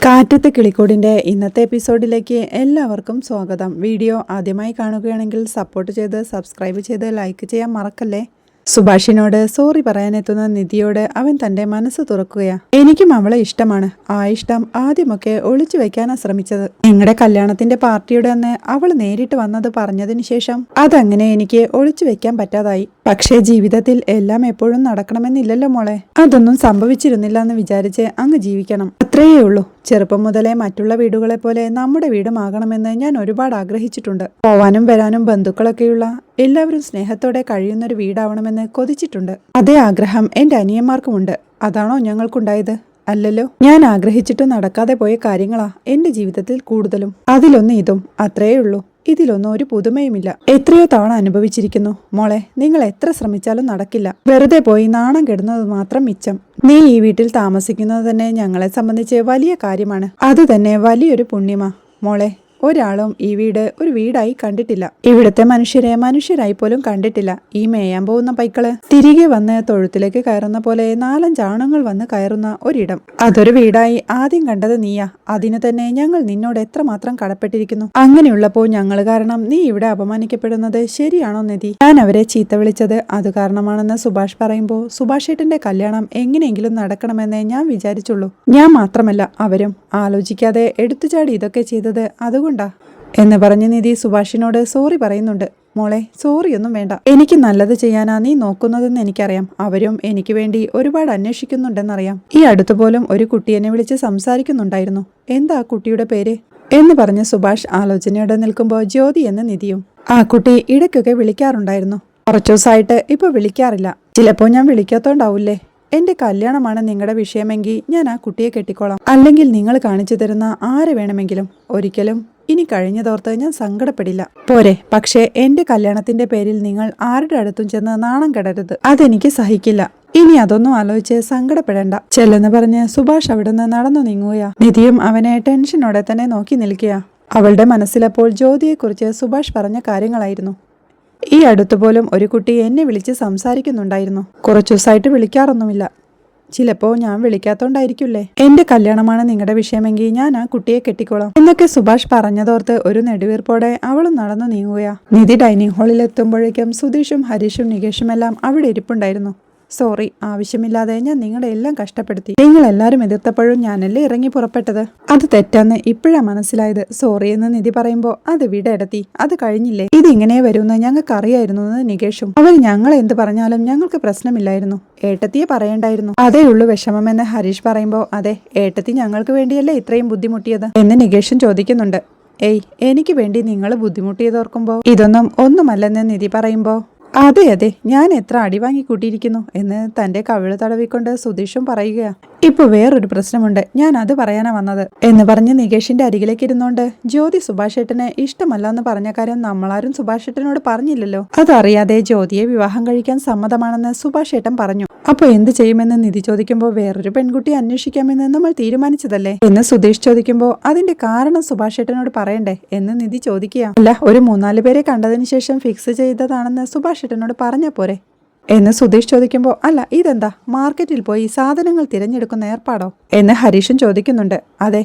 കാറ്റത്തെ കിളിക്കൂടിൻ്റെ ഇന്നത്തെ എപ്പിസോഡിലേക്ക് എല്ലാവർക്കും സ്വാഗതം. വീഡിയോ ആദ്യമായി കാണുകയാണെങ്കിൽ സപ്പോർട്ട് ചെയ്ത് സബ്സ്ക്രൈബ് ചെയ്ത് ലൈക്ക് ചെയ്യാൻ മറക്കല്ലേ. സുഭാഷിനോട് സോറി പറയാനെത്തുന്ന നിധിയോട് അവൻ തന്റെ മനസ്സ് തുറക്കുകയാ. എനിക്കും അവളെ ഇഷ്ടമാണ്. ആ ഇഷ്ടം ആദ്യമൊക്കെ ഒളിച്ചു വെക്കാനാ ശ്രമിച്ചത്. നിങ്ങളുടെ കല്യാണത്തിന്റെ പാർട്ടിയുടെ അന്ന് അവൾ നേരിട്ട് വന്നത് പറഞ്ഞതിന് ശേഷം അതങ്ങനെ എനിക്ക് ഒളിച്ചു വെക്കാൻ പറ്റാതായി. പക്ഷേ ജീവിതത്തിൽ എല്ലാം എപ്പോഴും നടക്കണമെന്നില്ലല്ലോ മോളെ. അതൊന്നും സംഭവിച്ചിരുന്നില്ല എന്ന് വിചാരിച്ച് അങ്ങ് ജീവിക്കണം, അത്രയേ ഉള്ളൂ. ചെറുപ്പം മുതലേ മറ്റുള്ള വീടുകളെ പോലെ നമ്മുടെ വീടുമാകണമെന്ന് ഞാൻ ഒരുപാട് ആഗ്രഹിച്ചിട്ടുണ്ട്. പോവാനും വരാനും ബന്ധുക്കളൊക്കെയുള്ള എല്ലാവരും സ്നേഹത്തോടെ കഴിയുന്നൊരു വീടാവണമെന്ന് കൊതിച്ചിട്ടുണ്ട്. അതേ ആഗ്രഹം എന്റെ അനിയന്മാർക്കുമുണ്ട്. അതാണോ ഞങ്ങൾക്കുണ്ടായത്? അല്ലല്ലോ. ഞാൻ ആഗ്രഹിച്ചിട്ട് നടക്കാതെ പോയ കാര്യങ്ങളാ എന്റെ ജീവിതത്തിൽ കൂടുതലും. അതിലൊന്ന് ഇതും. അത്രയേ ഉള്ളൂ. ഇതിലൊന്നും ഒരു പുതുമയുമില്ല. എത്രയോ തവണ അനുഭവിച്ചിരിക്കുന്നു മോളെ. നിങ്ങൾ എത്ര ശ്രമിച്ചാലും നടക്കില്ല. വെറുതെ പോയി നാണം കെടുന്നത് മാത്രം മിച്ചം. നീ ഈ വീട്ടിൽ താമസിക്കുന്നത് തന്നെ ഞങ്ങളെ സംബന്ധിച്ച് വലിയ കാര്യമാണ്. അത് തന്നെ വലിയൊരു പുണ്യമാ മോളെ. ഒരാളും ഈ വീട് ഒരു വീടായി കണ്ടിട്ടില്ല. ഇവിടുത്തെ മനുഷ്യരെ മനുഷ്യരായി പോലും കണ്ടിട്ടില്ല. ഈ മേയാൻ പോകുന്ന പൈക്കള് തിരികെ വന്ന് തൊഴുത്തിലേക്ക് കയറുന്ന പോലെ 4-5 ആണുങ്ങൾ വന്ന് കയറുന്ന ഒരിടം, അതൊരു വീടായി ആദ്യം കണ്ടത് നീയാ. അതിന് തന്നെ ഞങ്ങൾ നിന്നോട് എത്രമാത്രം കടപ്പെട്ടിരിക്കുന്നു. അങ്ങനെയുള്ളപ്പോൾ ഞങ്ങൾ കാരണം നീ ഇവിടെ അപമാനിക്കപ്പെടുന്നത് ശരിയാണോ നിധി? ഞാൻ അവരെ ചീത്ത വിളിച്ചത് അത് കാരണമാണെന്ന് സുഭാഷ് പറയുമ്പോൾ സുഭാഷേട്ടന്റെ കല്യാണം എങ്ങനെയെങ്കിലും നടക്കണമെന്നേ ഞാൻ വിചാരിച്ചുള്ളൂ. ഞാൻ മാത്രമല്ല അവരും. ആലോചിക്കാതെ എടുത്തുചാടി ഇതൊക്കെ ചെയ്തത് അതുകൊണ്ട് എന്ന് പറഞ്ഞ് നിധി സുഭാഷിനോട് സോറി പറയുന്നുണ്ട്. മോളെ, സോറിയൊന്നും വേണ്ട. എനിക്ക് നല്ലത് ചെയ്യാനാ നീ നോക്കുന്നതെന്ന് എനിക്കറിയാം. അവരും എനിക്ക് വേണ്ടി ഒരുപാട് അന്വേഷിക്കുന്നുണ്ടെന്നറിയാം. ഈ അടുത്തുപോലും ഒരു കുട്ടി എന്നെ വിളിച്ച് സംസാരിക്കുന്നുണ്ടായിരുന്നു. എന്താ കുട്ടിയുടെ പേര് എന്ന് പറഞ്ഞ് സുഭാഷ് ആലോചനയോടെ നിൽക്കുമ്പോൾ ജ്യോതി എന്ന നിധിയും. ആ കുട്ടി ഇടയ്ക്കൊക്കെ വിളിക്കാറുണ്ടായിരുന്നു. കുറച്ചു ദിവസമായിട്ട് ഇപ്പൊ വിളിക്കാറില്ല. ചിലപ്പോ ഞാൻ വിളിക്കാത്തോണ്ടാവൂലേ. എന്റെ കല്യാണമാണ് നിങ്ങളുടെ വിഷയമെങ്കിൽ ഞാൻ ആ കുട്ടിയെ കെട്ടിക്കോളാം. അല്ലെങ്കിൽ നിങ്ങൾ കാണിച്ചു തരുന്ന ആരെ വേണമെങ്കിലും. ഒരിക്കലും ഇനി കഴിഞ്ഞതോർത്ത് ഞാൻ സങ്കടപ്പെടില്ല. പോരെ. പക്ഷേ എന്റെ കല്യാണത്തിന്റെ പേരിൽ നിങ്ങൾ ആരുടെ അടുത്തും ചെന്ന് നാണം കെടരുത്. അതെനിക്ക് സഹിക്കില്ല. ഇനി അതൊന്നും ആലോചിച്ച് സങ്കടപ്പെടേണ്ട. ചെല്ലെന്ന് പറഞ്ഞ് സുഭാഷ് അവിടുന്ന് നടന്നു നീങ്ങുകയാ. നിധിയും അവനെ ടെൻഷനോടെ തന്നെ നോക്കി നിൽക്കുക. അവളുടെ മനസ്സിലപ്പോൾ ജ്യോതിയെക്കുറിച്ച് സുഭാഷ് പറഞ്ഞ കാര്യങ്ങളായിരുന്നു. ഈ അടുത്തുപോലും ഒരു കുട്ടി എന്നെ വിളിച്ച് സംസാരിക്കുന്നുണ്ടായിരുന്നു. കുറച്ചു ദിവസമായിട്ട് വിളിക്കാറൊന്നുമില്ല. ചിലപ്പോ ഞാൻ വിളിക്കാത്തോണ്ടായിരിക്കില്ലേ. എന്റെ കല്യാണമാണ് നിങ്ങളുടെ വിഷയമെങ്കിൽ ഞാൻ ആ കുട്ടിയെ കെട്ടിക്കോളാം എന്നൊക്കെ സുഭാഷ് പറഞ്ഞതോർത്ത് ഒരു നെടുവീർപ്പോടെ അവളും നടന്നു നീങ്ങുകയാ. നിധി ഡൈനിങ് ഹാളിൽ എത്തുമ്പോഴേക്കും സുധീഷും ഹരീഷും നികേഷും എല്ലാം അവിടെ ഇരിപ്പുണ്ടായിരുന്നു. സോറി, ആവശ്യമില്ലാതെ ഞാൻ നിങ്ങളെ എല്ലാം കഷ്ടപ്പെടുത്തി. നിങ്ങൾ എല്ലാവരും എതിർത്തപ്പോഴും ഞാനല്ലേ ഇറങ്ങി പുറപ്പെട്ടത്. അത് തെറ്റാന്ന് ഇപ്പോഴാ മനസ്സിലായത്. സോറി എന്ന് നിധി പറയുമ്പോ അത് വിടയെടത്തി. അത് കഴിഞ്ഞില്ലേ. ഇതിങ്ങനെ വരുമെന്ന് ഞങ്ങൾക്ക് അറിയായിരുന്നു എന്ന് നികേഷും. അവർ ഞങ്ങൾ എന്ത് പറഞ്ഞാലും ഞങ്ങൾക്ക് പ്രശ്നമില്ലായിരുന്നു. ഏട്ടത്തിയെ പറയണ്ടായിരുന്നു. അതേ ഉള്ളു വിഷമമെന്ന് ഹരീഷ് പറയുമ്പോ അതെ, ഏട്ടത്തി ഞങ്ങൾക്ക് വേണ്ടിയല്ലേ ഇത്രയും ബുദ്ധിമുട്ടിയത് എന്ന് നികേഷും ചോദിക്കുന്നുണ്ട്. ഏയ്, എനിക്ക് വേണ്ടി നിങ്ങൾ ബുദ്ധിമുട്ടിയതോർക്കുമ്പോ ഇതൊന്നും ഒന്നുമല്ലെന്ന് നിധി പറയുമ്പോ അതെ അതെ, ഞാൻ എത്ര അടി വാങ്ങി കൂട്ടിയിരിക്കുന്നു എന്ന് തന്റെ കവിള് തടവിക്കൊണ്ട് സുധീഷും പറയുകയാ. ഇപ്പൊ വേറൊരു പ്രശ്നമുണ്ട്, ഞാൻ അത് പറയാനാ വന്നത് എന്ന് പറഞ്ഞ് നികേഷിന്റെ അരികിലേക്ക് ഇരുന്നോണ്ട് ജ്യോതി സുഭാഷേട്ടനെ ഇഷ്ടമല്ല എന്ന് പറഞ്ഞ കാര്യം നമ്മളാരും സുഭാഷേട്ടനോട് പറഞ്ഞില്ലല്ലോ. അതറിയാതെ ജ്യോതിയെ വിവാഹം കഴിക്കാൻ സമ്മതമാണെന്ന് സുഭാഷേട്ടൻ പറഞ്ഞു. അപ്പൊ എന്ത് ചെയ്യുമെന്ന് നിധി ചോദിക്കുമ്പോൾ വേറൊരു പെൺകുട്ടിയെ അന്വേഷിക്കാമെന്ന് നമ്മൾ തീരുമാനിച്ചതല്ലേ എന്ന് സുധീഷ് ചോദിക്കുമ്പോൾ അതിന്റെ കാരണം സുഭാഷേട്ടനോട് പറയണ്ടേ എന്ന് നിധി ചോദിക്കുക. അല്ല, ഒരു 3-4 പേരെ കണ്ടതിന് ശേഷം ഫിക്സ് ചെയ്തതാണെന്ന് സുഭാഷേട്ടനോട് പറഞ്ഞ പോരെ എന്ന് സുധീഷ് ചോദിക്കുമ്പോൾ അല്ല, ഇതെന്താ മാർക്കറ്റിൽ പോയി സാധനങ്ങൾ തിരഞ്ഞെടുക്കുന്ന ഏർപ്പാടോ എന്ന് ഹരീഷും ചോദിക്കുന്നുണ്ട്. അതെ,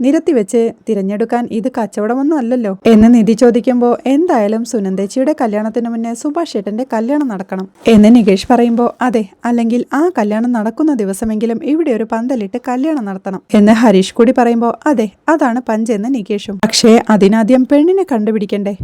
നിരത്തി വെച്ച് തിരഞ്ഞെടുക്കാൻ ഇത് കച്ചവടമൊന്നും അല്ലല്ലോ എന്ന് നിധി ചോദിക്കുമ്പോൾ എന്തായാലും സുനന്ദേച്ചിയുടെ കല്യാണത്തിന് മുന്നേ സുഭാഷ് ഏട്ടന്റെ കല്യാണം നടക്കണം എന്ന് നികേഷ് പറയുമ്പോൾ അതെ, അല്ലെങ്കിൽ ആ കല്യാണം നടക്കുന്ന ദിവസമെങ്കിലും ഇവിടെ ഒരു പന്തലിട്ട് കല്യാണം നടത്തണം എന്ന് ഹരീഷ് കൂടി പറയുമ്പോൾ അതെ, അതാണ് പഞ്ചെന്ന് നികേഷും. പക്ഷേ അതിനാദ്യം പെണ്ണിനെ കണ്ടുപിടിക്കണ്ടേ.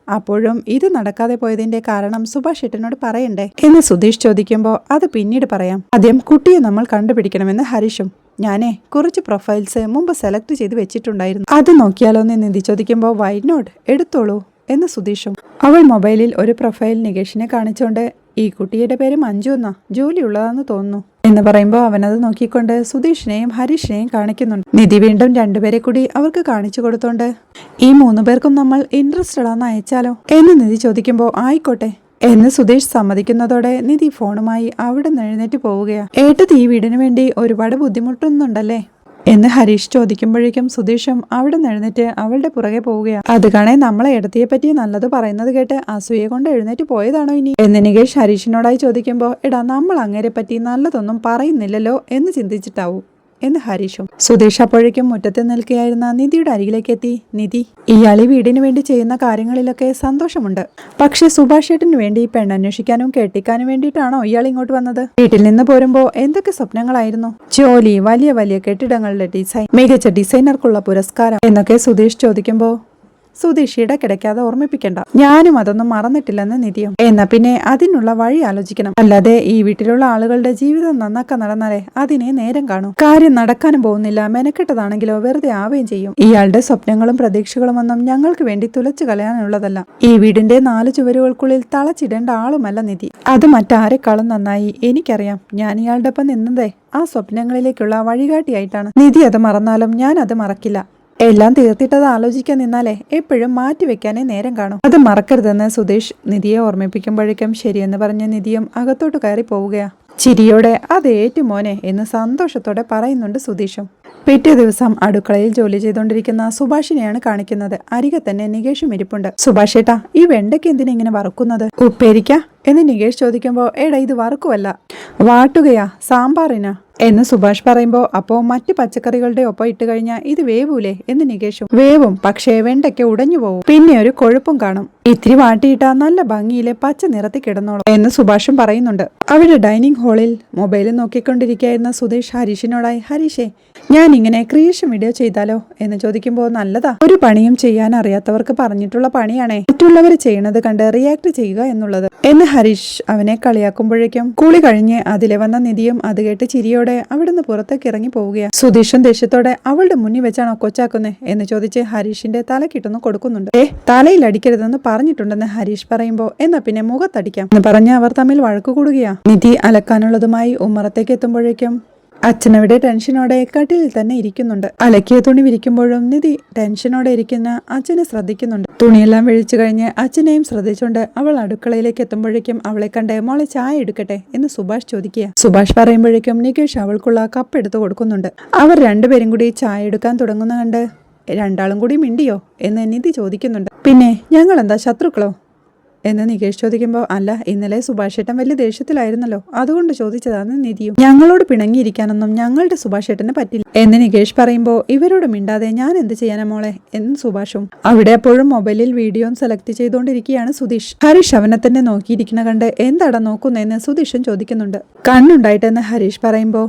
അപ്പോഴും ഇത് നടക്കാതെ പോയതിന്റെ കാരണം സുഭാഷ് ഏട്ടനോട് പറയണ്ടേ എന്ന് സുധീഷ് ചോദിക്കുമ്പോൾ അത് പിന്നീട് പറയാം. ആദ്യം കുട്ടിയെ നമ്മൾ കണ്ടുപിടിക്കണമെന്ന് ഹരീഷും. ഞാനേ കുറച്ച് പ്രൊഫൈൽസ് മുമ്പ് സെലക്ട് ചെയ്ത് വെച്ചിട്ടുണ്ടായിരുന്നു. അത് നോക്കിയാലോ എന്ന് നിധി ചോദിക്കുമ്പോൾ വൈ നോട്ട്, എടുത്തോളൂ എന്ന് സുധീഷും. അവൾ മൊബൈലിൽ ഒരു പ്രൊഫൈൽ നികേഷിനെ കാണിച്ചുകൊണ്ട് ഈ കുട്ടിയുടെ പേര് മഞ്ജു എന്നാ, ജോലിയുള്ളതാന്ന് തോന്നുന്നു എന്ന് പറയുമ്പോൾ അവനത് നോക്കിക്കൊണ്ട് സുധീഷിനെയും ഹരീഷിനെയും കാണിക്കുന്നുണ്ട്. നിധി വീണ്ടും 2 പേരെ കൂടി അവർക്ക് കാണിച്ചു കൊടുത്തോണ്ട് ഈ 3 പേർക്കും നമ്മൾ ഇൻട്രസ്റ്റഡ് ആണെന്ന് അയച്ചാലോ എന്ന് നിധി ചോദിക്കുമ്പോൾ ആയിക്കോട്ടെ എന്ന് സുധീഷ് സമ്മതിക്കുന്നതോടെ നിധി ഫോണുമായി അവിടെ നിന്ന് എഴുന്നേറ്റ് പോവുകയാ. ഏട്ടത്തി ഈ വീടിന് വേണ്ടി ഒരുപാട് ബുദ്ധിമുട്ടുന്നുണ്ടല്ലേ എന്ന് ഹരീഷ് ചോദിക്കുമ്പോഴേക്കും സുധീഷും അവിടെ നിന്ന് എഴുന്നേറ്റ് അവളുടെ പുറകെ പോവുകയാണ്. അത് കാണേ നമ്മളെ ഏടത്തിയെ പറ്റി നല്ലത് പറയുന്നത് കേട്ട് അസൂയെ കൊണ്ട് എഴുന്നേറ്റ് പോയതാണോ ഇനി എന്ന് നികേഷ് ഹരീഷിനോടായി ചോദിക്കുമ്പോൾ എടാ, നമ്മൾ അങ്ങേരെ പറ്റി നല്ലതൊന്നും പറയുന്നില്ലല്ലോ എന്ന് ചിന്തിച്ചിട്ടാവും എന്ന് ഹരീഷും. സുധീഷ് അപ്പോഴേക്കും മുറ്റത്ത് നിൽക്കുകയായിരുന്ന നിധിയുടെ അരികിലേക്ക് എത്തി. നിധി, ഇയാൾ ഈ വീടിന് വേണ്ടി ചെയ്യുന്ന കാര്യങ്ങളിലൊക്കെ സന്തോഷമുണ്ട്. പക്ഷെ സുഭാഷ് ഏട്ടന് വേണ്ടി പെണ്ണന്വേഷിക്കാനും കെട്ടിക്കാനും വേണ്ടിയിട്ടാണോ ഇയാൾ ഇങ്ങോട്ട് വന്നത്? വീട്ടിൽ നിന്ന് പോരുമ്പോ എന്തൊക്കെ സ്വപ്നങ്ങളായിരുന്നു? ജോലി, വലിയ വലിയ കെട്ടിടങ്ങളുടെ ഡിസൈൻ, മികച്ച ഡിസൈനർക്കുള്ള പുരസ്കാരം എന്നൊക്കെ സുധീഷ് ചോദിക്കുമ്പോ സുധീഷ് ഇടയ്ക്കിടയ്ക്കാതെ ഓർമ്മിപ്പിക്കണ്ട. ഞാനും അതൊന്നും മറന്നിട്ടില്ലെന്ന് നിധിയും. എന്നാ പിന്നെ അതിനുള്ള വഴി ആലോചിക്കണം. അല്ലാതെ ഈ വീട്ടിലുള്ള ആളുകളുടെ ജീവിതം നന്നാക്കാൻ നടന്നാലേ അതിനെ നേരം കാണൂ. കാര്യം നടക്കാനും പോകുന്നില്ല, മെനക്കെട്ടതാണെങ്കിലോ വെറുതെ ആവുകയും ചെയ്യും. ഇയാളുടെ സ്വപ്നങ്ങളും പ്രതീക്ഷകളും ഒന്നും ഞങ്ങൾക്ക് വേണ്ടി തുലച്ചു കളയാനുള്ളതല്ല. ഈ വീടിന്റെ 4 ചുവരുകൾക്കുള്ളിൽ തളച്ചിടേണ്ട ആളുമല്ല നിധി. അത് മറ്റാരെക്കാളും നന്നായി എനിക്കറിയാം. ഞാൻ ഇയാളുടെ ഒപ്പം നിന്നതേ ആ സ്വപ്നങ്ങളിലേക്കുള്ള വഴികാട്ടിയായിട്ടാണ്. നിധി അത് മറന്നാലും ഞാൻ അത് മറക്കില്ല. എല്ലാം തീർത്തിട്ടത് ആലോചിക്കാൻ നിന്നാലേ എപ്പോഴും മാറ്റിവെക്കാനേ നേരം കാണും. അത് മറക്കരുതെന്ന് സുധീഷ് നിധിയെ ഓർമ്മിപ്പിക്കുമ്പോഴേക്കും ശരിയെന്ന് പറഞ്ഞ നിധിയും അകത്തോട്ട് കയറി പോവുകയാ. ചിരിയോടെ അതേറ്റു മോനെ എന്ന് സന്തോഷത്തോടെ പറയുന്നുണ്ട് സുധീഷും. പിറ്റേ ദിവസം അടുക്കളയിൽ ജോലി ചെയ്തുകൊണ്ടിരിക്കുന്ന സുഭാഷിനെയാണ് കാണിക്കുന്നത്. അരികെ തന്നെ നികേഷും ഇരിപ്പുണ്ട്. സുഭാഷ് ഏട്ടാ, ഈ വെണ്ടയ്ക്ക് എന്തിനാ ഇങ്ങനെ വറുക്കുന്നത്? ഉപ്പേരിക്ക എന്ന് നികേഷ് ചോദിക്കുമ്പോ, എടാ ഇത് വറുക്കുവല്ല, വാട്ടുകയാ, സാമ്പാറിനാ എന്ന് സുഭാഷ് പറയുമ്പോ, അപ്പോ മറ്റു പച്ചക്കറികളുടെ ഒപ്പം ഇട്ട് കഴിഞ്ഞാൽ ഇത് വേവൂലേ എന്ന് നികേഷും. വേവും, പക്ഷേ വെണ്ടയ്ക്ക് ഉടഞ്ഞു പോവും, പിന്നെ ഒരു കൊഴുപ്പും കാണും. ഇത്തിരി വാട്ടിയിട്ടാ നല്ല ഭംഗിയിലെ പച്ച നിറത്തിൽ കിടന്നോളും എന്ന് സുഭാഷും പറയുന്നുണ്ട്. അവിടെ ഡൈനിങ് ഹാളിൽ മൊബൈലിൽ നോക്കിക്കൊണ്ടിരിക്കുകയായിരുന്ന സുധീഷ് ഹരീഷിനോടായി, ഹരീഷേ, ഞാൻ ഇങ്ങനെ ക്രിയേഷൻ വീഡിയോ ചെയ്താലോ എന്ന് ചോദിക്കുമ്പോൾ, നല്ലതാ. ഒരു പണിയും ചെയ്യാൻ അറിയാത്തവർക്ക് പറഞ്ഞിട്ടുള്ള പണിയാണേ മറ്റുള്ളവർ ചെയ്യണത് കണ്ട് റിയാക്ട് ചെയ്യുക എന്നുള്ളത് എന്ന് ഹരീഷ് അവനെ കളിയാക്കുമ്പോഴേക്കും കുളി കഴിഞ്ഞ് അതിലെ വന്ന നിധിയും അത് കേട്ട് ചിരിയോടെ അവിടുന്ന് പുറത്തേക്ക് ഇറങ്ങി പോവുകയാണ്. സുധീഷും ദേഷ്യത്തോടെ അവളുടെ മുന്നിൽ വെച്ചാണോ കൊച്ചാക്കുന്നേ എന്ന് ചോദിച്ച് ഹരീഷിന്റെ തലക്കിട്ടൊന്ന് കൊടുക്കുന്നുണ്ട്. തലയിൽ അടിക്കരുതെന്ന് പറഞ്ഞിട്ടുണ്ടെന്ന് ഹരീഷ് പറയുമ്പോ, എന്നാ പിന്നെ മുഖത്തടിക്കാം എന്ന് പറഞ്ഞ് അവർ തമ്മിൽ വഴക്കു കൂടുകയാ. നിധി അലക്കാനുള്ളതുമായി ഉമ്മറത്തേക്ക് എത്തുമ്പോഴേക്കും അച്ഛനവിടെ ടെൻഷനോടെ കട്ടിലിൽ തന്നെ ഇരിക്കുന്നുണ്ട്. അലക്കിയ തുണി വിരിക്കുമ്പോഴും നിധി ടെൻഷനോടെ ഇരിക്കുന്ന അച്ഛനെ ശ്രദ്ധിക്കുന്നുണ്ട്. തുണിയെല്ലാം വിഴിച്ചു കഴിഞ്ഞ് അച്ഛനെയും ശ്രദ്ധിച്ചുകൊണ്ട് അവൾ അടുക്കളയിലേക്ക് എത്തുമ്പോഴേക്കും അവളെ കണ്ട്, മോളെ ചായ എടുക്കട്ടെ എന്ന് സുഭാഷ് ചോദിക്കുക. സുഭാഷ് പറയുമ്പോഴേക്കും നികേഷ് അവൾക്കുള്ള കപ്പ് എടുത്തു കൊടുക്കുന്നുണ്ട്. അവർ രണ്ടുപേരും കൂടി ചായ എടുക്കാൻ തുടങ്ങുന്ന കണ്ട്, രണ്ടാളും കൂടി മിണ്ടിയോ എന്ന് നിധി ചോദിക്കുന്നുണ്ട്. പിന്നെ ഞങ്ങൾ എന്താ ശത്രുക്കളോ എന്ന് നികേഷ് ചോദിക്കുമ്പോൾ, അല്ല, ഇന്നലെ സുഭാഷ് ഏട്ടൻ വലിയ ദേഷ്യത്തിലായിരുന്നല്ലോ, അതുകൊണ്ട് ചോദിച്ചതാണ് നിധിയും. ഞങ്ങളോട് പിണങ്ങിയിരിക്കാനൊന്നും ഞങ്ങളുടെ സുഭാഷ് ഏട്ടന് പറ്റില്ല എന്ന് നികേഷ് പറയുമ്പോൾ, ഇവരോട് മിണ്ടാതെ ഞാൻ എന്ത് ചെയ്യാനാ മോളെ എന്ന് സുഭാഷും. അവിടെ അപ്പോഴും മൊബൈലിൽ വീഡിയോ സെലക്ട് ചെയ്തുകൊണ്ടിരിക്കുകയാണ് സുധീഷ്. ഹരീഷ് അവനെ തന്നെ നോക്കിയിരിക്കുന്ന കണ്ട്, എന്താടാ നോക്കുന്നതെന്ന് സുധീഷും ചോദിക്കുന്നുണ്ട്. കണ്ണുണ്ടായിട്ടെന്ന് ഹരീഷ് പറയുമ്പോൾ,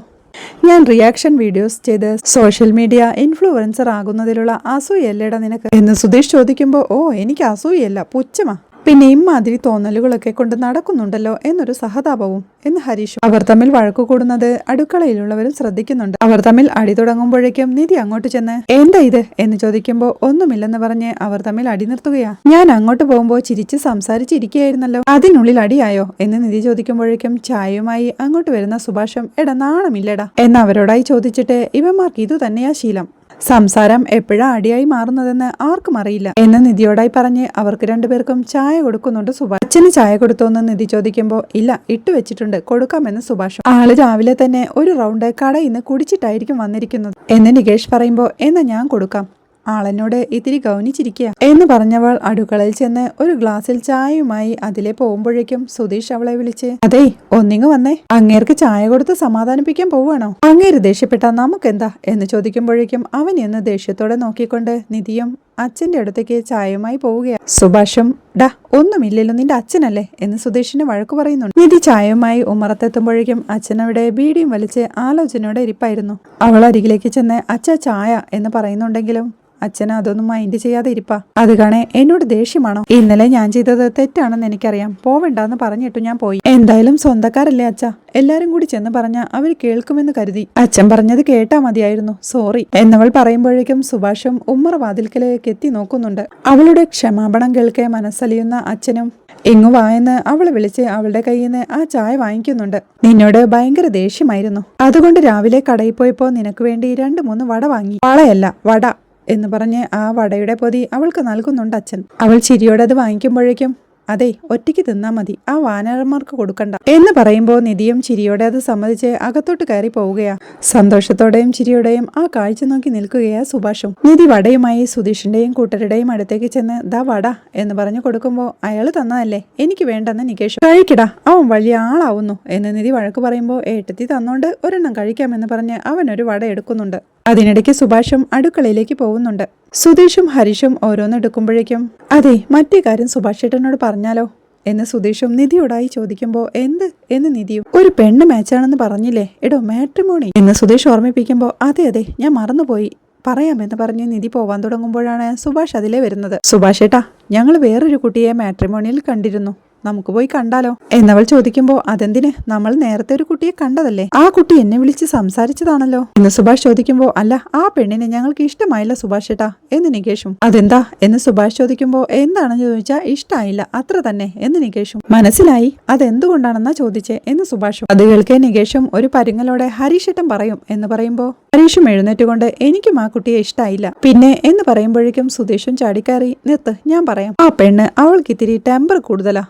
ഞാൻ റിയാക്ഷൻ വീഡിയോസ് ചെയ്ത് സോഷ്യൽ മീഡിയ ഇൻഫ്ലുവൻസർ ആകുന്നതിലുള്ള അസൂയല്ലേടാ നിനക്ക് എന്ന് സുധീഷ് ചോദിക്കുമ്പോൾ, ഓ എനിക്ക് അസൂയല്ല, പുച്ഛമാ. പിന്നെ ഇമ്മാതിരി തോന്നലുകളൊക്കെ കൊണ്ട് നടക്കുന്നുണ്ടല്ലോ എന്നൊരു സഹതാപവും എന്ന് ഹരീഷും. അവർ തമ്മിൽ വഴക്കു കൂടുന്നത് അടുക്കളയിലുള്ളവരും ശ്രദ്ധിക്കുന്നുണ്ട്. അവർ തമ്മിൽ അടി തുടങ്ങുമ്പോഴേക്കും നിധി അങ്ങോട്ട് ചെന്ന്, എന്താ ഇത് എന്ന് ചോദിക്കുമ്പോൾ, ഒന്നുമില്ലെന്ന് പറഞ്ഞ് അവർ തമ്മിൽ അടി നിർത്തുകയാ. ഞാൻ അങ്ങോട്ട് പോകുമ്പോൾ ചിരിച്ച് സംസാരിച്ചിരിക്കുകയായിരുന്നല്ലോ, അതിനുള്ളിൽ അടിയായോ എന്ന് നിധി ചോദിക്കുമ്പോഴേക്കും ചായയുമായി അങ്ങോട്ട് വരുന്ന സുഭാഷും, എടാ നാണമില്ലടാ എന്ന് അവരോടായി ചോദിച്ചിട്ട്, ഇവന്മാർക്ക് ഇതു തന്നെയാ ശീലം, സംസാരം എപ്പോഴാ അടിയായി മാറുന്നതെന്ന് ആർക്കും അറിയില്ല എന്ന് നിധിയോടായി പറഞ്ഞ് അവർക്ക് രണ്ടുപേർക്കും ചായ കൊടുക്കുന്നുണ്ട് സുഭാഷ്. അച്ഛന് ചായ കൊടുത്തോന്ന് നിധി ചോദിക്കുമ്പോൾ, ഇല്ല, ഇട്ടു വെച്ചിട്ടുണ്ട്, കൊടുക്കാമെന്ന് സുഭാഷ്. ആള് രാവിലെ തന്നെ ഒരു റൗണ്ട് കടയിൽ നിന്ന് കുടിച്ചിട്ടായിരിക്കും വന്നിരിക്കുന്നത് എന്ന് നികേഷ് പറയുമ്പോൾ, എന്നാ ഞാൻ കൊടുക്കാം, ആളെന്നോട് ഇത്തിരി ഗൗനിച്ചിരിക്കുക എന്ന് പറഞ്ഞവൾ അടുക്കളയിൽ ചെന്ന് ഒരു ഗ്ലാസ്സിൽ ചായയുമായി അതിലെ പോകുമ്പോഴേക്കും സുധീഷ് അവളെ വിളിച്ച്, അതേ ഒന്നിങ്ങ് വന്നേ, അങ്ങേർക്ക് ചായ കൊടുത്ത് സമാധാനിപ്പിക്കാൻ പോവുകയാണോ? അങ്ങേര് ദേഷ്യപ്പെട്ടാ നമുക്കെന്താ എന്ന് ചോദിക്കുമ്പോഴേക്കും അവൻ എന്ന് ദേഷ്യത്തോടെ നോക്കിക്കൊണ്ട് നിധിയും അച്ഛന്റെ അടുത്തേക്ക് ചായയുമായി പോവുകയാണ്. സുഭാഷും, ഡാ ഒന്നുമില്ലല്ലോ, നിന്റെ അച്ഛനല്ലേ എന്ന് സുധീഷിന് വഴക്കു പറയുന്നുണ്ട്. നിധി ചായയുമായി ഉമ്മറത്തെത്തുമ്പോഴേക്കും അച്ഛനവിടെ ബീഡിയും വലിച്ച് ആലോചനയോടെ ഇരിപ്പായിരുന്നു. അവൾ അരികിലേക്ക് ചെന്ന്, അച്ഛാ ചായ എന്ന് പറയുന്നുണ്ടെങ്കിലും അച്ഛന് അതൊന്നും മൈൻഡ് ചെയ്യാതെ ഇരിപ്പാ. അത് കാണേ എന്നോട് ദേഷ്യമാണോ? ഇന്നലെ ഞാൻ ചെയ്തത് തെറ്റാണെന്ന് എനിക്കറിയാം, പോവണ്ടെന്ന് പറഞ്ഞിട്ടു ഞാൻ പോയി. എന്തായാലും സ്വന്തക്കാരല്ലേ അച്ഛാ, എല്ലാരും കൂടി ചെന്ന് പറഞ്ഞ അവർ കേൾക്കുമെന്ന് കരുതി. അച്ഛൻ പറഞ്ഞത് കേട്ടാ മതിയായിരുന്നു, സോറി എന്നവൾ പറയുമ്പോഴേക്കും സുഭാഷും ഉമ്മറ വാതിൽക്കലേക്ക് എത്തി നോക്കുന്നുണ്ട്. അവളുടെ ക്ഷമാപണം കേൾക്കെ മനസ്സലിയുന്ന അച്ഛനും എങ്ങു വായെന്ന് അവളെ വിളിച്ച് അവളുടെ കയ്യിൽ നിന്ന് ആ ചായ വാങ്ങിക്കുന്നുണ്ട്. നിന്നോട് ഭയങ്കര ദേഷ്യമായിരുന്നു, അതുകൊണ്ട് രാവിലെ കടയിൽ പോയപ്പോ നിനക്ക് വേണ്ടി 2-3 വട വാങ്ങി. വളയല്ല, വട എന്ന് പറഞ്ഞ് ആ വടയുടെ പൊതി അവൾക്ക് നൽകുന്നുണ്ട് അച്ഛൻ. അവൾ ചിരിയോടെ അത് വാങ്ങിക്കുമ്പോഴേക്കും, അതെ, ഒറ്റയ്ക്ക് തിന്നാ മതി, ആ വാനരന്മാർക്ക് കൊടുക്കണ്ട എന്ന് പറയുമ്പോൾ നിധിയും ചിരിയോടെ അത് സമ്മതിച്ച് അകത്തോട്ട് കയറി പോവുകയാ. സന്തോഷത്തോടെയും ചിരിയോടെയും ആ കാഴ്ച നോക്കി നിൽക്കുകയാ സുഭാഷും. നിധി വടയുമായി സുധീഷിന്റെയും കൂട്ടരുടെയും അടുത്തേക്ക് ചെന്ന് ദാ വട എന്ന് പറഞ്ഞു കൊടുക്കുമ്പോൾ അയാൾ തന്നതല്ലേ, എനിക്ക് വേണ്ടെന്ന് നികേഷ്. കഴിക്കടാ, അവൻ വലിയ ആളാവുന്നു എന്ന് നിധി വഴക്ക് പറയുമ്പോൾ ഏട്ടത്തി തന്നോണ്ട് ഒരെണ്ണം കഴിക്കാമെന്ന് പറഞ്ഞ് അവനൊരു വട എടുക്കുന്നുണ്ട്. അതിനിടയ്ക്ക് സുഭാഷും അടുക്കളയിലേക്ക് പോകുന്നുണ്ട്. സുധീഷും ഹരീഷും ഓരോന്നെടുക്കുമ്പോഴേക്കും അതെ, മറ്റേ കാര്യം സുഭാഷ് ചേട്ടനോട് പറഞ്ഞാലോ എന്ന് സുധീഷും നിധിയോടായി ചോദിക്കുമ്പോൾ എന്ത് എന്ന് നിധിയും. ഒരു പെണ്ണ് മാച്ചാണെന്ന് പറഞ്ഞില്ലേ, എടോ മാട്രിമോണി എന്ന് സുധീഷ് ഓർമ്മിപ്പിക്കുമ്പോൾ അതെ അതെ ഞാൻ മറന്നുപോയി, പറയാമെന്ന് പറഞ്ഞ് നിധി പോവാൻ തുടങ്ങുമ്പോഴാണ് സുഭാഷ് അതിലേ വരുന്നത്. സുഭാഷ് ഏട്ടാ, ഞങ്ങൾ വേറൊരു കുട്ടിയെ മാട്രിമോണിയിൽ കണ്ടിരുന്നു, നമുക്ക് പോയി കണ്ടാലോ എന്നവൾ ചോദിക്കുമ്പോൾ അതെന്തിന്, നമ്മൾ നേരത്തെ ഒരു കുട്ടിയെ കണ്ടതല്ലേ, ആ കുട്ടി എന്നെ വിളിച്ച് സംസാരിച്ചതാണല്ലോ എന്ന് സുഭാഷ് ചോദിക്കുമ്പോൾ അല്ല, ആ പെണ്ണിനെ ഞങ്ങൾക്ക് ഇഷ്ടമായില്ല സുഭാഷ് ഏട്ടാ എന്ന് നികേഷും. അതെന്താ എന്ന് സുഭാഷ് ചോദിക്കുമ്പോൾ എന്താണെന്ന് ചോദിച്ചാൽ ഇഷ്ടമായില്ല അത്ര തന്നെ എന്ന് നികേഷും. മനസ്സിലായി, അതെന്തുകൊണ്ടാണെന്നാ ചോദിച്ചേ എന്ന് സുഭാഷും. അത് കേൾക്കെ നികേഷും ഒരു പരുങ്ങലോടെ ഹരീഷേട്ടൻ പറയും എന്ന് പറയുമ്പോൾ ഹരീഷും എഴുന്നേറ്റുകൊണ്ട് എനിക്കും ആ കുട്ടിയെ ഇഷ്ടമായില്ല പിന്നെ എന്ന് പറയുമ്പോഴേക്കും സുധീഷും ചാടിക്കയറി നിർത്ത്, ഞാൻ പറയാം, ആ പെണ്ണ് അവൾക്ക് ഇത്തിരി ടെമ്പർ കൂടുതലാ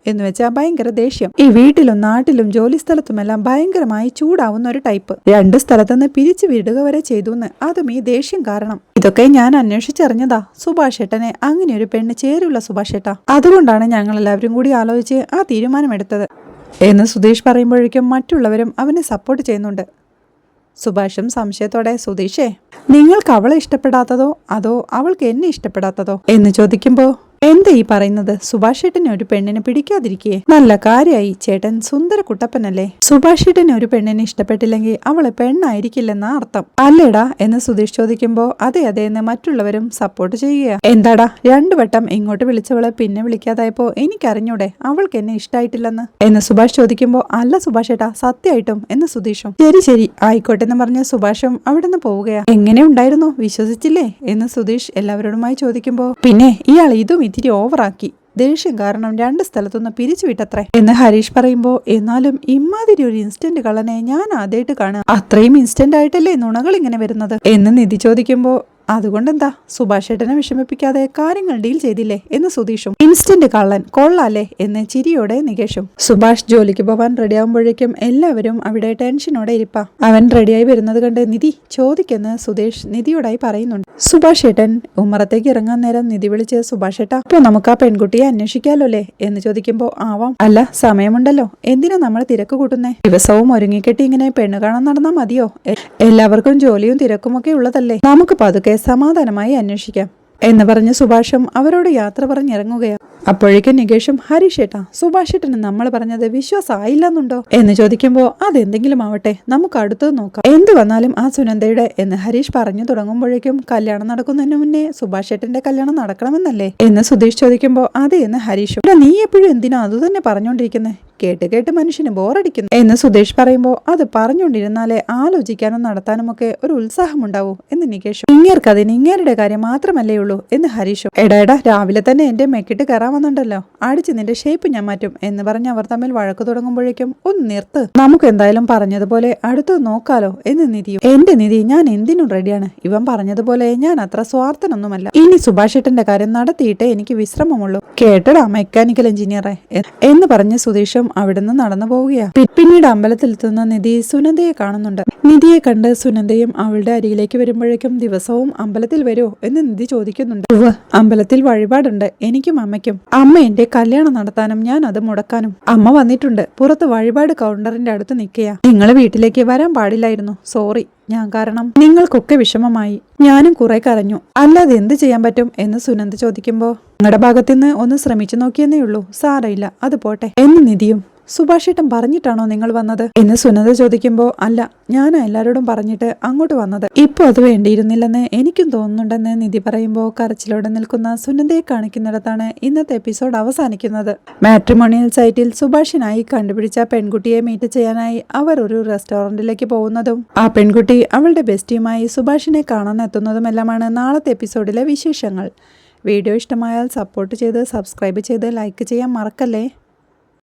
എന്ന് വെച്ചാൽ ഭയങ്കര ദേഷ്യം. ഈ വീട്ടിലും നാട്ടിലും ജോലി സ്ഥലത്തുമെല്ലാം ഭയങ്കരമായി ചൂടാവുന്ന ഒരു ടൈപ്പ്. 2 സ്ഥലത്തുനിന്ന് പിരിച്ചു വിടുക വരെ ചെയ്തുന്ന്, അതും ഈ ദേഷ്യം കാരണം. ഇതൊക്കെ ഞാൻ അന്വേഷിച്ചറിഞ്ഞതാ സുഭാഷ് ഏട്ടനെ അങ്ങനെ ഒരു പെണ്ണ് ചേരുള്ള സുഭാഷ് ഏട്ടാ, അതുകൊണ്ടാണ് ഞങ്ങൾ എല്ലാവരും കൂടി ആലോചിച്ച് ആ തീരുമാനമെടുത്തത് എന്ന് സുധീഷ് പറയുമ്പോഴേക്കും മറ്റുള്ളവരും അവനെ സപ്പോർട്ട് ചെയ്യുന്നുണ്ട്. സുഭാഷും സംശയത്തോടെ സുധീഷേ, നിങ്ങൾക്ക് അവളെ ഇഷ്ടപ്പെടാത്തതോ അതോ അവൾക്ക് എന്നെ ഇഷ്ടപ്പെടാത്തതോ എന്ന് ചോദിക്കുമ്പോൾ എന്താ ഈ പറയുന്നത്, സുഭാഷ് ഏട്ടനെ ഒരു പെണ്ണിനെ പിടിക്കാതിരിക്കേ, നല്ല കാര്യമായി, ചേട്ടൻ സുന്ദര കുട്ടപ്പനല്ലേ, സുഭാഷ് ഏട്ടനെ ഒരു പെണ്ണിനെ ഇഷ്ടപ്പെട്ടില്ലെങ്കിൽ അവള് പെണ്ണായിരിക്കില്ലെന്നാ അർത്ഥം അല്ലേടാ എന്ന് സുധീഷ് ചോദിക്കുമ്പോൾ അതെ അതെ എന്ന് മറ്റുള്ളവരും സപ്പോർട്ട് ചെയ്യുക. എന്താടാ 2 വട്ടം ഇങ്ങോട്ട് വിളിച്ചവളെ പിന്നെ വിളിക്കാതായപ്പോ എനിക്കറിഞ്ഞൂടെ അവൾക്ക് എന്നെ ഇഷ്ടായിട്ടില്ലെന്ന് എന്ന് സുഭാഷ് ചോദിക്കുമ്പോൾ അല്ല സുഭാഷ് ഏട്ടാ സത്യമായിട്ടും എന്ന് സുധീഷും. ശരി ശരി ആയിക്കോട്ടെ എന്ന് പറഞ്ഞ് സുഭാഷും അവിടുന്ന് പോവുകയാ. എങ്ങനെ ഉണ്ടായിരുന്നു, വിശ്വസിച്ചില്ലേ എന്ന് സുധീഷ് എല്ലാവരോടുമായി ചോദിക്കുമ്പോൾ പിന്നെ ഇയാൾ ഇതും ഇത്തിരി ഓവറാക്കി, ദേഷ്യം കാരണം 2 സ്ഥലത്തുനിന്ന് പിരിച്ചുവിട്ടത്രേ എന്ന് ഹരീഷ് പറയുമ്പോൾ എന്നാലും ഇമ്മാതിരി ഒരു ഇൻസ്റ്റന്റ് കള്ളനെ ഞാൻ ആദ്യമായിട്ട് കാണുക, അത്രയും ഇൻസ്റ്റന്റ് ആയിട്ടല്ലേ നുണകൾ ഇങ്ങനെ വരുന്നത് എന്ന് നിധി ചോദിക്കുമ്പോൾ അതുകൊണ്ടെന്താ സുഭാഷ് ഏട്ടനെ വിഷമിപ്പിക്കാതെ കാര്യങ്ങൾ ഡീൽ ചെയ്തില്ലേ എന്ന് സുധീഷും. ഇൻസ്റ്റന്റ് കള്ളൻ കൊള്ളാല്ലേ എന്ന് ചിരിയോടെ നികേഷും. സുഭാഷ് ജോലിക്ക് പോവാൻ റെഡിയാകുമ്പോഴേക്കും എല്ലാവരും അവിടെ ടെൻഷനോടെ ഇരിപ്പാ. അവൻ റെഡിയായി വരുന്നത് കണ്ട് നിധി ചോദിക്കെന്ന് സുധീഷ് നിധിയോടായി പറയുന്നുണ്ട്. സുഭാഷ് ഏട്ടൻ ഉമ്മറത്തേക്ക് ഇറങ്ങാൻ നേരം നിധി വിളിച്ച് സുഭാഷ് ഏട്ടാ അപ്പൊ നമുക്ക് ആ പെൺകുട്ടിയെ അന്വേഷിക്കാലോല്ലേ എന്ന് ചോദിക്കുമ്പോൾ ആവാം, അല്ല സമയമുണ്ടല്ലോ, എന്തിനാ നമ്മൾ തിരക്ക് കൂട്ടുന്നേ, ദിവസവും ഒരുങ്ങിക്കെട്ടി ഇങ്ങനെ പെണ്ണ് കാണാൻ നടന്നാ മതിയോ, എല്ലാവർക്കും ജോലിയും തിരക്കുമൊക്കെ ഉള്ളതല്ലേ, നമുക്ക് പതുക്കെ സമാധാനമായി അന്വേഷിക്കാം എന്ന് പറഞ്ഞ് സുഭാഷും അവരോട് യാത്ര പറഞ്ഞിറങ്ങുകയാണ്. അപ്പോഴേക്കും നികേഷും ഹരീഷ് ഏട്ടാ സുഭാഷ് ഏട്ടന് നമ്മൾ പറഞ്ഞത് വിശ്വാസമായില്ലെന്നുണ്ടോ എന്ന് ചോദിക്കുമ്പോൾ അതെന്തെങ്കിലും ആവട്ടെ, നമുക്ക് അടുത്തത് നോക്കാം, എന്ത് വന്നാലും ആ സുനന്ദയുടെ എന്ന് ഹരീഷ് പറഞ്ഞു തുടങ്ങുമ്പോഴേക്കും കല്യാണം നടക്കുന്നതിന് മുന്നേ സുഭാഷ് ഏട്ടന്റെ കല്യാണം നടക്കണമെന്നല്ലേ എന്ന് സുധീഷ് ചോദിക്കുമ്പോൾ അതെ എന്ന് ഹരീഷും. നീ എപ്പോഴും എന്തിനാ അത് തന്നെ പറഞ്ഞോണ്ടിരിക്കുന്നേ, കേട്ട് കേട്ട് മനുഷ്യന് ബോറടിക്കുന്നു എന്ന് സുധീഷ് പറയുമ്പോൾ അത് പറഞ്ഞുകൊണ്ടിരുന്നാലേ ആലോചിക്കാനും നടത്താനും ഒക്കെ ഒരു ഉത്സാഹമുണ്ടാവൂ എന്ന് നികേഷും. ഇങ്ങേർക്കതിന് ഇങ്ങേരുടെ കാര്യം മാത്രമല്ലേ ഉള്ളൂ എന്ന് ഹരീഷും. എടാ രാവിലെ തന്നെ എന്റെ മെക്കിട്ട് കയറാൻ വന്നിട്ടല്ലോ, അടിച്ച് നിന്റെ ഷേപ്പ് ഞാൻ മാറ്റും എന്ന് പറഞ്ഞ് അവർ തമ്മിൽ വഴക്ക് തുടങ്ങുമ്പോഴേക്കും ഒന്ന് നിർത്ത്, നമുക്ക് എന്തായാലും പറഞ്ഞതുപോലെ അടുത്ത് നോക്കാലോ എന്ന് നിധിയും. എന്റെ നിധി ഞാൻ എന്തിനും റെഡിയാണ്, ഇവൻ പറഞ്ഞതുപോലെ ഞാൻ അത്ര സ്വാർത്ഥനൊന്നുമല്ല, ഇനി സുഭാഷ് ഏട്ടന്റെ കാര്യം നടത്തിയിട്ടേ എനിക്ക് വിശ്രമമുള്ളൂ, കേട്ടടാ മെക്കാനിക്കൽ എഞ്ചിനീയറെ എന്ന് പറഞ്ഞ് സുധീഷും അവിടുന്ന് നടന്നു പോവുകയാണ്. പിന്നീട് അമ്പലത്തിലെത്തുന്ന നിധി സുനന്ദയെ കാണുന്നുണ്ട്. നിധിയെ കണ്ട് സുനന്ദയും അവളുടെ അരികിലേക്ക് വരുമ്പോഴേക്കും ദിവസവും അമ്പലത്തിൽ വരുമോ എന്ന് നിധി ചോദിക്കുന്നുണ്ട്. അമ്പലത്തിൽ വഴിപാടുണ്ട് എനിക്കും അമ്മയ്ക്കും, അമ്മ എന്റെ കല്യാണം നടത്താനും ഞാൻ അത് മുടക്കാനും അമ്മ വന്നിട്ടുണ്ട്, പുറത്ത് വഴിപാട് കൗണ്ടറിന്റെ അടുത്ത് നിൽക്കുക, നിങ്ങൾ വീട്ടിലേക്ക് വരാൻ പാടില്ലായിരുന്നു, സോറി, ഞാൻ കാരണം നിങ്ങൾക്കൊക്കെ വിഷമമായി, ഞാനും കുറെ കരഞ്ഞു, അല്ലാതെ എന്ത് ചെയ്യാൻ പറ്റും എന്ന് സുനന്ദ ചോദിക്കുമ്പോൾ നിങ്ങളുടെ ഭാഗത്തുനിന്ന് ഒന്ന് ശ്രമിച്ചു നോക്കിയെന്നേ ഉള്ളൂ, സാരയില്ല അത് പോട്ടെ എന്ന് നിധിയും. സുഭാഷ് ഏട്ടൻ പറഞ്ഞിട്ടാണോ നിങ്ങൾ വന്നത് എന്ന് സുനന്ദ ചോദിക്കുമ്പോൾ അല്ല, ഞാൻ എല്ലാവരോടും പറഞ്ഞിട്ട് അങ്ങോട്ട് വന്നത്, ഇപ്പൊ അത് വേണ്ടിയിരുന്നില്ലെന്ന് എനിക്കും തോന്നുന്നുണ്ടെന്ന് നിധി പറയുമ്പോൾ കരച്ചിലോടെ നിൽക്കുന്ന സുനന്ദയെ കാണിക്കുന്നിടത്താണ് ഇന്നത്തെ എപ്പിസോഡ് അവസാനിക്കുന്നത്. മാട്രിമോണിയൽ സൈറ്റിൽ സുഭാഷിനായി കണ്ടുപിടിച്ച പെൺകുട്ടിയെ മീറ്റ് ചെയ്യാനായി അവർ ഒരു റെസ്റ്റോറന്റിലേക്ക് പോകുന്നതും ആ പെൺകുട്ടി അവളുടെ ബെസ്റ്റിയുമായി സുഭാഷിനെ കാണാൻ എത്തുന്നതുമെല്ലാമാണ് നാളത്തെ എപ്പിസോഡിലെ വിശേഷങ്ങൾ. വീഡിയോ ഇഷ്ടമായാൽ സപ്പോർട്ട് ചെയ്ത് സബ്സ്ക്രൈബ് ചെയ്ത് ലൈക്ക് ചെയ്യാൻ മറക്കല്ലേ.